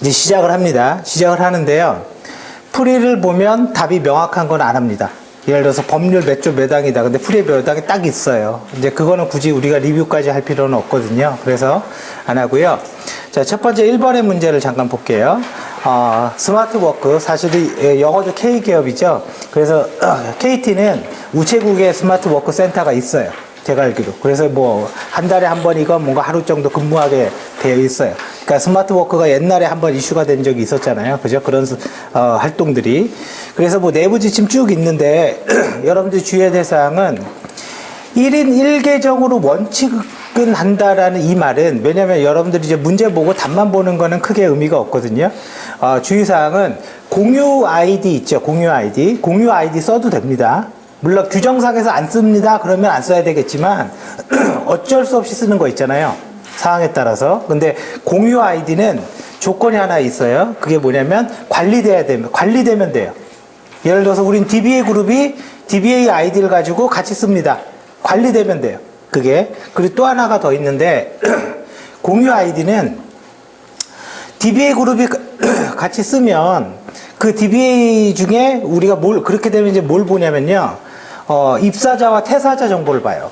이제 시작을 합니다. 시작을 하는데요. 풀이를 보면 답이 명확한 건 안 합니다. 예를 들어서 법률 몇 조 몇 항이다. 근데 풀이 몇 항이 딱 있어요. 이제 그거는 굳이 우리가 리뷰까지 할 필요는 없거든요. 그래서 안 하고요. 자, 첫 번째 1번의 문제를 잠깐 볼게요. 스마트 워크, 사실 영어도 K 기업이죠. 그래서 KT는 우체국에 스마트 워크 센터가 있어요. 제가 알기로. 그래서 뭐 한 달에 한 번이건 뭔가 하루 정도 근무하게 되어 있어요. 그러니까 스마트 워크가 옛날에 한 번 이슈가 된 적이 있었잖아요. 그죠? 그런 활동들이. 그래서 뭐 내부 지침 쭉 있는데 여러분들 주의해야 될 사항은 1인 1계정으로 원칙은 한다라는 이 말은, 왜냐면 여러분들이 이제 문제 보고 답만 보는 거는 크게 의미가 없거든요. 주의사항은 공유 아이디 있죠. 공유 아이디. 공유 아이디 써도 됩니다. 물론 규정상에서 안 씁니다. 그러면 안 써야 되겠지만 어쩔 수 없이 쓰는 거 있잖아요. 상황에 따라서. 근데 공유 아이디는 조건이 하나 있어요. 그게 뭐냐면 관리되면 돼요. 예를 들어서 우린 DBA 그룹이 DBA 아이디를 가지고 같이 씁니다. 관리되면 돼요. 그게. 그리고 또 하나가 더 있는데 공유 아이디는 DBA 그룹이 같이 쓰면 그 DBA 중에 우리가 그렇게 되면 이제 뭘 보냐면요. 입사자와 퇴사자 정보를 봐요.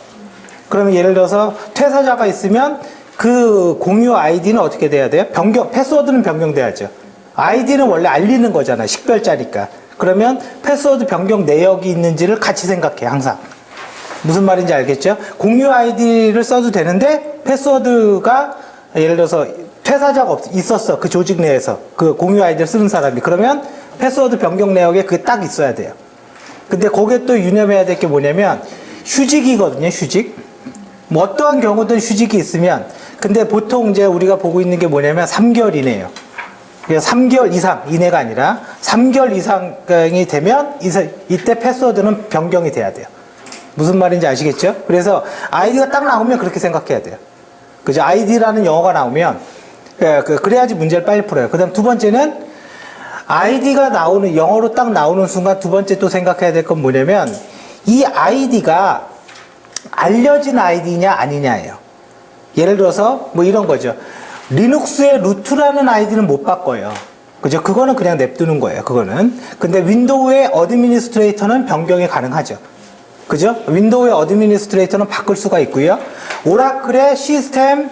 그러면 예를 들어서 퇴사자가 있으면 그 공유 아이디는 어떻게 돼야 돼요? 패스워드는 변경돼야죠. 아이디는 원래 알리는 거잖아요. 식별자니까. 그러면 패스워드 변경 내역이 있는지를 같이 생각해, 항상. 무슨 말인지 알겠죠? 공유 아이디를 써도 되는데 패스워드가 예를 들어서 퇴사자가 있었어. 그 조직 내에서. 그 공유 아이디를 쓰는 사람이. 그러면 패스워드 변경 내역에 그게 딱 있어야 돼요. 근데 거기에 또 유념해야 될 게 뭐냐면 휴직이거든요. 휴직. 뭐 어떠한 경우든 휴직이 있으면, 근데 보통 이제 우리가 보고 있는 게 뭐냐면 3개월 이내예요. 그래서 3개월 이상 이내가 아니라 3개월 이상이 되면 이때 패스워드는 변경이 돼야 돼요. 무슨 말인지 아시겠죠? 그래서 아이디가 딱 나오면 그렇게 생각해야 돼요. 그죠? 아이디라는 영어가 나오면 그래야지 문제를 빨리 풀어요. 그 다음 두 번째는 아이디가 영어로 딱 나오는 순간 두 번째 또 생각해야 될 건 뭐냐면 이 아이디가 알려진 아이디냐 아니냐예요. 예를 들어서 뭐 이런 거죠. 리눅스의 루트라는 아이디는 못 바꿔요. 그죠? 그거는 그냥 냅두는 거예요. 그거는. 근데 윈도우의 어드미니스트레이터는 변경이 가능하죠. 그죠? 윈도우의 어드미니스트레이터는 바꿀 수가 있고요. 오라클의 시스템,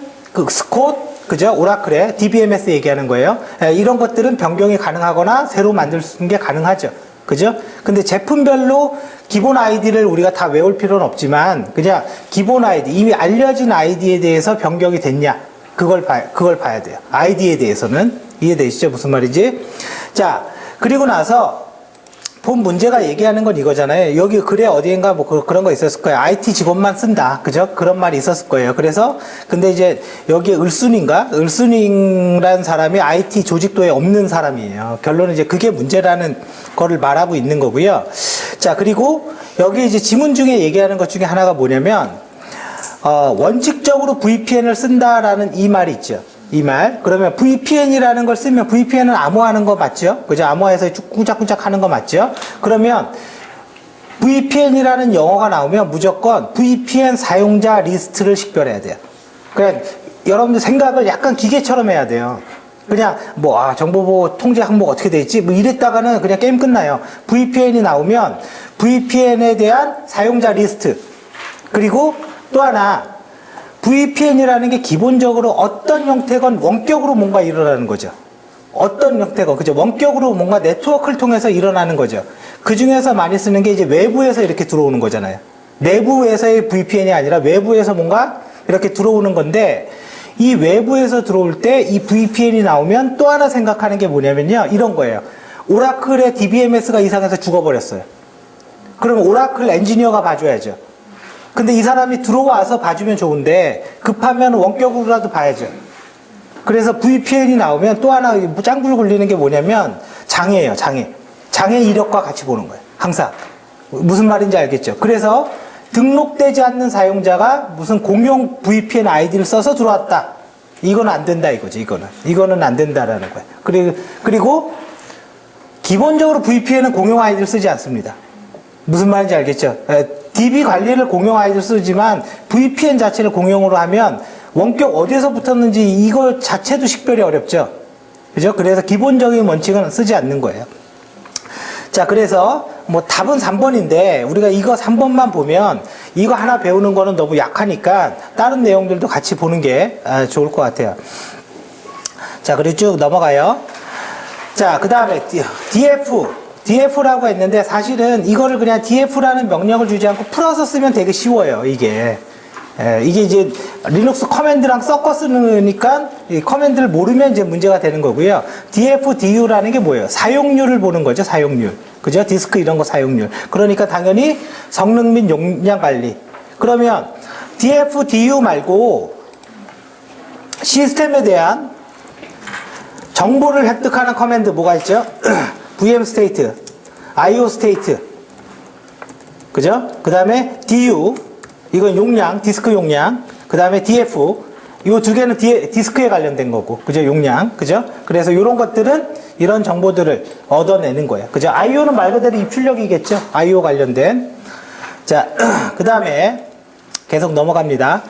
스콧, 그죠? 오라클의 DBMS 얘기하는 거예요. 이런 것들은 변경이 가능하거나 새로 만들 수 있는 게 가능하죠. 그죠? 근데 제품별로 기본 아이디를 우리가 다 외울 필요는 없지만 그냥 기본 아이디, 이미 알려진 아이디에 대해서 변경이 됐냐, 그걸 봐야 돼요. 아이디에 대해서는. 이해되시죠? 무슨 말인지? 자, 그리고 나서 본 문제가 얘기하는 건 이거잖아요. 여기 글에 어디인가 뭐 그런 거 있었을 거예요. IT 직원만 쓴다. 그죠? 그런 말이 있었을 거예요. 그래서, 근데 이제 여기에 을순잉이라는 사람이 IT 조직도에 없는 사람이에요. 결론은 이제 그게 문제라는 거를 말하고 있는 거고요. 자, 그리고 여기 이제 지문 중에 얘기하는 것 중에 하나가 뭐냐면, 원칙적으로 VPN을 쓴다라는 이 말이 있죠. 이 말. 그러면 VPN이라는 걸 쓰면 VPN은 암호하는 거 맞죠? 그죠? 암호해서 쿵짝쿵짝 하는 거 맞죠? 그러면 VPN이라는 영어가 나오면 무조건 VPN 사용자 리스트를 식별해야 돼요. 그냥 여러분들 생각을 약간 기계처럼 해야 돼요. 그냥 정보보호 통제 항목 어떻게 돼 있지? 뭐 이랬다가는 그냥 게임 끝나요. VPN이 나오면 VPN에 대한 사용자 리스트. 그리고 또 하나, VPN이라는 게 기본적으로 어떤 형태건 원격으로 뭔가 일어나는 거죠. 어떤 형태건, 그죠? 원격으로 뭔가 네트워크를 통해서 일어나는 거죠. 그 중에서 많이 쓰는 게 이제 외부에서 이렇게 들어오는 거잖아요. 내부에서의 VPN이 아니라 외부에서 뭔가 이렇게 들어오는 건데, 이 외부에서 들어올 때 이 VPN이 나오면 또 하나 생각하는 게 뭐냐면요. 이런 거예요. 오라클의 DBMS가 이상해서 죽어버렸어요. 그러면 오라클 엔지니어가 봐줘야죠. 근데 이 사람이 들어와서 봐주면 좋은데 급하면 원격으로라도 봐야죠. 그래서 VPN이 나오면 또 하나 짱굴 굴리는 게 뭐냐면 장애예요. 장애 이력과 같이 보는 거예요. 항상. 무슨 말인지 알겠죠? 그래서 등록되지 않는 사용자가 무슨 공용 VPN 아이디를 써서 들어왔다. 이건 안 된다 이거죠. 이거는 안 된다라는 거예요. 그리고 기본적으로 VPN은 공용 아이디를 쓰지 않습니다. 무슨 말인지 알겠죠? DB 관리를 공용 아이디를 쓰지만 VPN 자체를 공용으로 하면 원격 어디에서 붙었는지 이거 자체도 식별이 어렵죠. 그죠? 그래서 기본적인 원칙은 쓰지 않는 거예요. 자, 그래서 뭐 답은 3번인데 우리가 이거 3번만 보면 이거 하나 배우는 거는 너무 약하니까 다른 내용들도 같이 보는 게 좋을 것 같아요. 자, 그리고 쭉 넘어가요. 자, 그 다음에 DF라고 했는데 사실은 이거를 그냥 DF라는 명령을 주지 않고 풀어서 쓰면 되게 쉬워요, 이게. 이게 이제 리눅스 커맨드랑 섞어 쓰니까 이 커맨드를 모르면 이제 문제가 되는 거고요. DF, DU라는 게 뭐예요? 사용률을 보는 거죠, 사용률. 그죠? 디스크 이런 거 사용률. 그러니까 당연히 성능 및 용량 관리. 그러면 DF, DU 말고 시스템에 대한 정보를 획득하는 커맨드 뭐가 있죠? VM state, IO state. 그죠? 그 다음에 DU. 이건 용량, 디스크 용량. 그 다음에 DF. 이 두 개는 디스크에 관련된 거고. 그죠? 용량. 그죠? 그래서 이런 것들은 이런 정보들을 얻어내는 거예요. 그죠? IO는 말 그대로 입출력이겠죠? IO 관련된. 자, 그 다음에 계속 넘어갑니다.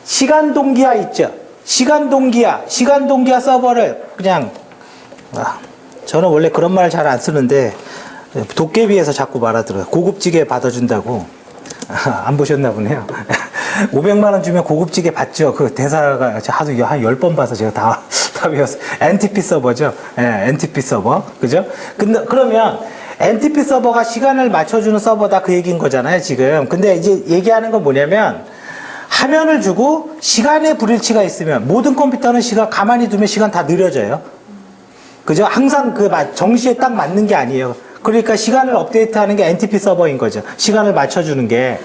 시간 동기화 있죠? 시간 동기화 서버를 그냥, 저는 원래 그런 말 잘 안 쓰는데, 도깨비에서 자꾸 말하더라고요. 고급지게 받아준다고. 안 보셨나 보네요. 500만원 주면 고급지게 받죠. 그 대사가 하도 한 10번 봐서 제가 다 외웠어요. NTP 서버죠. 예, NTP 서버. 그죠? 근데, 그러면, NTP 서버가 시간을 맞춰주는 서버다 그 얘기인 거잖아요, 지금. 근데 이제 얘기하는 건 뭐냐면, 화면을 주고 시간의 불일치가 있으면 모든 컴퓨터는 시간 가만히 두면 시간 다 느려져요. 그죠? 항상 그 정시에 딱 맞는 게 아니에요. 그러니까 시간을 업데이트하는 게 NTP 서버인 거죠. 시간을 맞춰주는 게.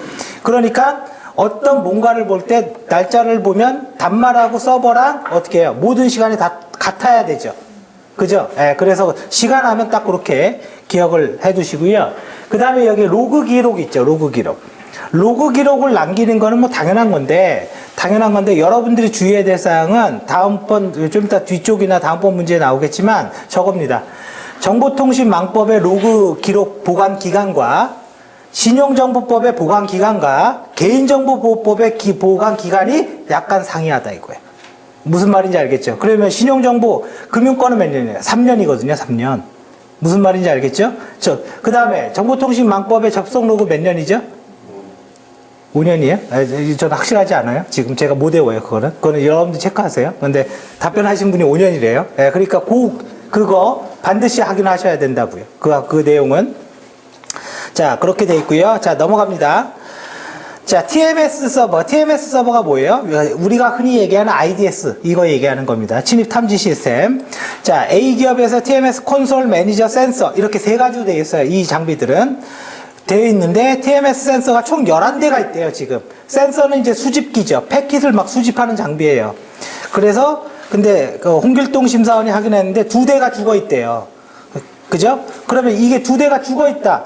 그러니까 어떤 뭔가를 볼 때 날짜를 보면 단말하고 서버랑 어떻게 해요? 모든 시간이 다 같아야 되죠. 그죠? 예, 그래서 시간 하면 딱 그렇게 기억을 해 두시고요. 그 다음에 여기 로그 기록 있죠. 로그 기록. 로그 기록을 남기는 거는 뭐 당연한 건데 여러분들이 주의해야 될 사항은 다음번, 좀 이따 뒤쪽이나 다음번 문제에 나오겠지만 저겁니다. 정보통신망법의 로그 기록 보관 기간과 신용정보법의 보관 기간과 개인정보보호법의 보관 기간이 약간 상이하다 이거예요. 무슨 말인지 알겠죠? 그러면 신용정보, 금융권은 몇 년이에요? 3년이거든요, 3년. 무슨 말인지 알겠죠? 그 다음에 정보통신망법의 접속 로그 몇 년이죠? 5년이에요? 저는 확실하지 않아요. 지금 제가 못 외워요, 그거는. 그거는 여러분들 체크하세요. 근데 답변하신 분이 5년이래요. 예, 그러니까 그거 반드시 확인하셔야 된다고요. 그 내용은. 자, 그렇게 돼 있고요. 자, 넘어갑니다. 자, TMS 서버가 뭐예요? 우리가 흔히 얘기하는 IDS, 이거 얘기하는 겁니다. 침입 탐지 시스템. 자, A기업에서 TMS 콘솔 매니저 센서, 이렇게 세 가지로 되어 있어요. 이 장비들은. 되어 있는데, TMS 센서가 총 11대가 있대요, 지금. 센서는 이제 수집기죠. 패킷을 막 수집하는 장비예요. 그래서, 근데, 홍길동 심사원이 확인했는데, 2대가 죽어 있대요. 그죠? 그러면 이게 2대가 죽어 있다.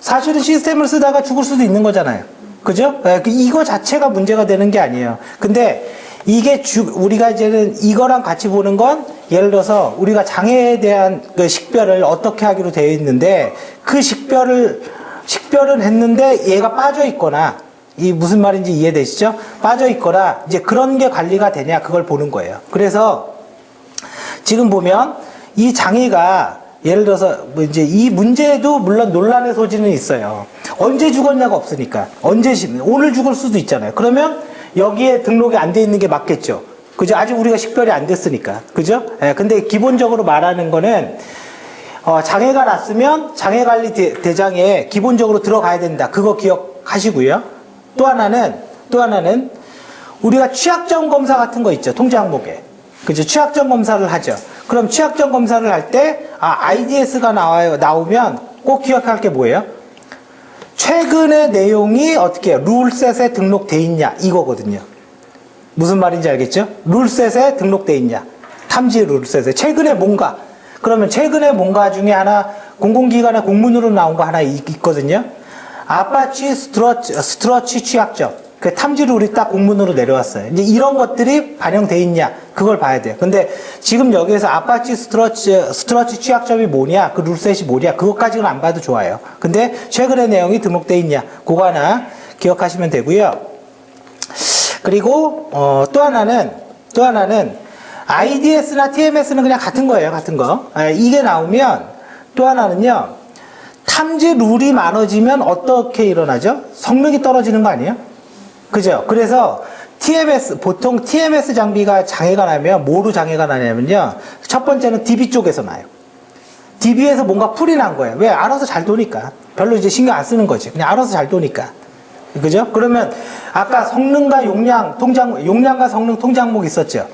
사실은 시스템을 쓰다가 죽을 수도 있는 거잖아요. 그죠? 이거 자체가 문제가 되는 게 아니에요. 근데, 이게 우리가 이제는 이거랑 같이 보는 건, 예를 들어서, 우리가 장애에 대한 그 식별을 어떻게 하기로 되어 있는데, 그 식별은 했는데 얘가 빠져 있거나, 이 무슨 말인지 이해되시죠? 빠져 있거나, 이제 그런 게 관리가 되냐, 그걸 보는 거예요. 그래서, 지금 보면, 이 장애가, 예를 들어서, 뭐 이제 이 문제도 물론 논란의 소지는 있어요. 언제 죽었냐가 없으니까. 오늘 죽을 수도 있잖아요. 그러면, 여기에 등록이 안 돼 있는 게 맞겠죠. 그죠? 아직 우리가 식별이 안 됐으니까. 그죠? 예, 근데 기본적으로 말하는 거는, 장애가 났으면 장애관리 대장에 기본적으로 들어가야 된다. 그거 기억하시고요. 또 하나는 우리가 취약점 검사 같은 거 있죠. 통제 항목에. 그죠? 취약점 검사를 하죠. 그럼 취약점 검사를 할 때, IDS가 나오면 꼭 기억할 게 뭐예요? 최근의 내용이 어떻게 해요? 룰셋에 등록돼 있냐? 이거거든요. 무슨 말인지 알겠죠? 룰셋에 등록돼 있냐? 탐지 룰셋에. 최근에 뭔가. 그러면 최근에 뭔가 중에 하나 공공기관의 공문으로 나온 거 하나 있거든요. 아파치 스트러치 취약점. 그 탐지를 우리 딱 공문으로 내려왔어요. 이제 이런 것들이 반영돼 있냐, 그걸 봐야 돼요. 근데 지금 여기에서 아파치 스트러치 취약점이 뭐냐, 그 룰셋이 뭐냐, 그것까지는 안 봐도 좋아요. 근데 최근의 내용이 등록돼 있냐, 그거 하나 기억하시면 되고요. 그리고 또 하나는 IDS나 TMS는 그냥 같은 거예요, 같은 거. 이게 나오면 또 하나는요, 탐지 룰이 많아지면 어떻게 일어나죠? 성능이 떨어지는 거 아니에요? 그죠? 그래서 보통 TMS 장비가 장애가 나면 뭐로 장애가 나냐면요, 첫 번째는 DB 쪽에서 나요. DB에서 뭔가 풀이 난 거예요. 왜? 알아서 잘 도니까. 별로 이제 신경 안 쓰는 거지. 그냥 알아서 잘 도니까. 그죠? 그러면 아까 성능과 용량과 성능 통장목 있었죠?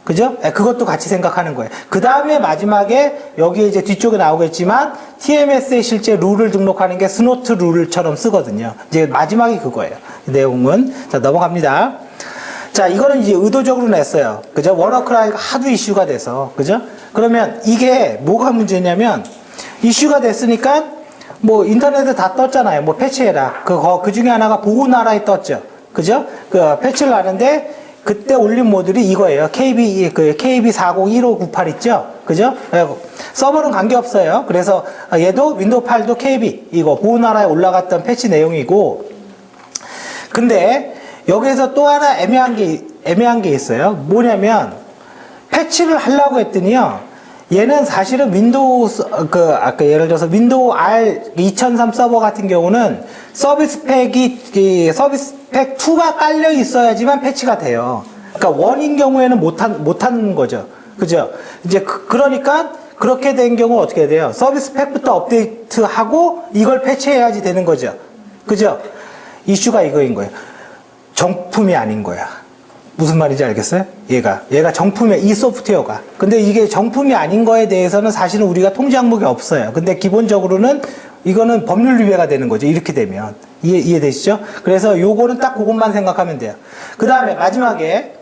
그죠? 그것도 같이 생각하는 거예요. 그 다음에 마지막에 여기 이제 뒤쪽에 나오겠지만 TMS에 실제 룰을 등록하는 게 스노트 룰처럼 쓰거든요. 이제 마지막이 그거예요. 내용은. 자, 넘어갑니다. 자, 이거는 이제 의도적으로 냈어요. 그죠? 워너크라이가 하도 이슈가 돼서. 그죠? 그러면 이게 뭐가 문제냐면 이슈가 됐으니까 뭐 인터넷에 다 떴잖아요. 뭐 패치해라. 그 중에 하나가 보호나라에 떴죠. 그죠? 그 패치를 하는데 그때 올린 모듈이 이거예요. KB401598 있죠? 그죠? 서버는 관계없어요. 그래서 얘도 윈도우 파일도 KB 이거 보호나라에 올라갔던 패치 내용이고, 근데 여기에서 또 하나 애매한 게 있어요. 뭐냐면 패치를 하려고 했더니요, 얘는 사실은 윈도우 아까 예를 들어서 윈도우 R 2003 서버 같은 경우는 서비스 팩 2가 깔려 있어야지만 패치가 돼요. 그러니까 원인 경우에는 못하는 거죠. 그죠? 이제 그러니까 그렇게 된 경우 어떻게 돼요? 서비스 팩부터 업데이트하고 이걸 패치해야지 되는 거죠. 그죠? 이슈가 이거인 거예요. 정품이 아닌 거야. 무슨 말인지 알겠어요? 얘가 정품이야, 이 소프트웨어가. 근데 이게 정품이 아닌 거에 대해서는 사실은 우리가 통제 항목이 없어요. 근데 기본적으로는 이거는 법률 위배가 되는 거죠. 이렇게 되면. 이해되시죠? 그래서 요거는 딱 그것만 생각하면 돼요. 그 다음에 마지막에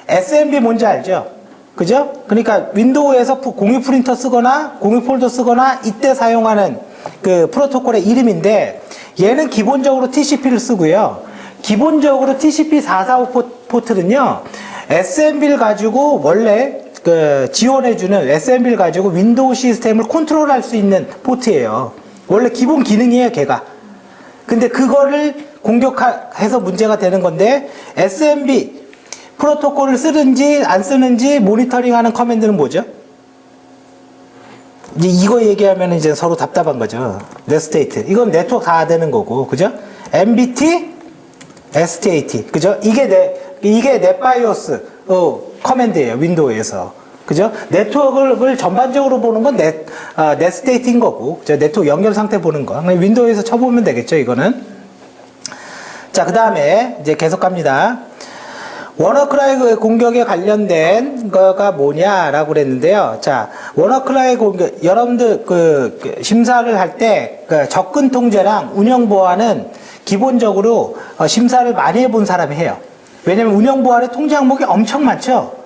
SMB 뭔지 알죠? 그죠? 그러니까 윈도우에서 공유 프린터 쓰거나 공유 폴더 쓰거나 이때 사용하는 그 프로토콜의 이름인데, 얘는 기본적으로 TCP를 쓰고요. 기본적으로 TCP445 포트는요, SMB를 가지고 원래 지원해주는 SMB를 가지고 윈도우 시스템을 컨트롤할 수 있는 포트예요. 원래 기본 기능이에요, 걔가. 근데 그거를 공격해서 문제가 되는 건데, SMB 프로토콜을 쓰는지 안 쓰는지 모니터링하는 커맨드는 뭐죠? 이거 얘기하면 이제 서로 답답한 거죠. 넷스테이트. 이건 네트워크 다 되는 거고, 그죠? MBT, STAT. 그죠? 이게 넷바이오스 커맨드예요, 윈도우에서. 그죠? 네트워크를 전반적으로 보는 건 넷스테이트인 거고, 그죠? 네트워크 연결 상태 보는 거. 윈도우에서 쳐보면 되겠죠, 이거는. 자, 그 다음에 이제 계속 갑니다. 워너크라이 공격에 관련된 거가 뭐냐라고 그랬는데요. 자, 워너크라이 공격, 여러분들 심사를 할 때 접근 통제랑 운영 보안은 기본적으로 심사를 많이 해본 사람이 해요. 왜냐면 운영 보안의 통제 항목이 엄청 많죠.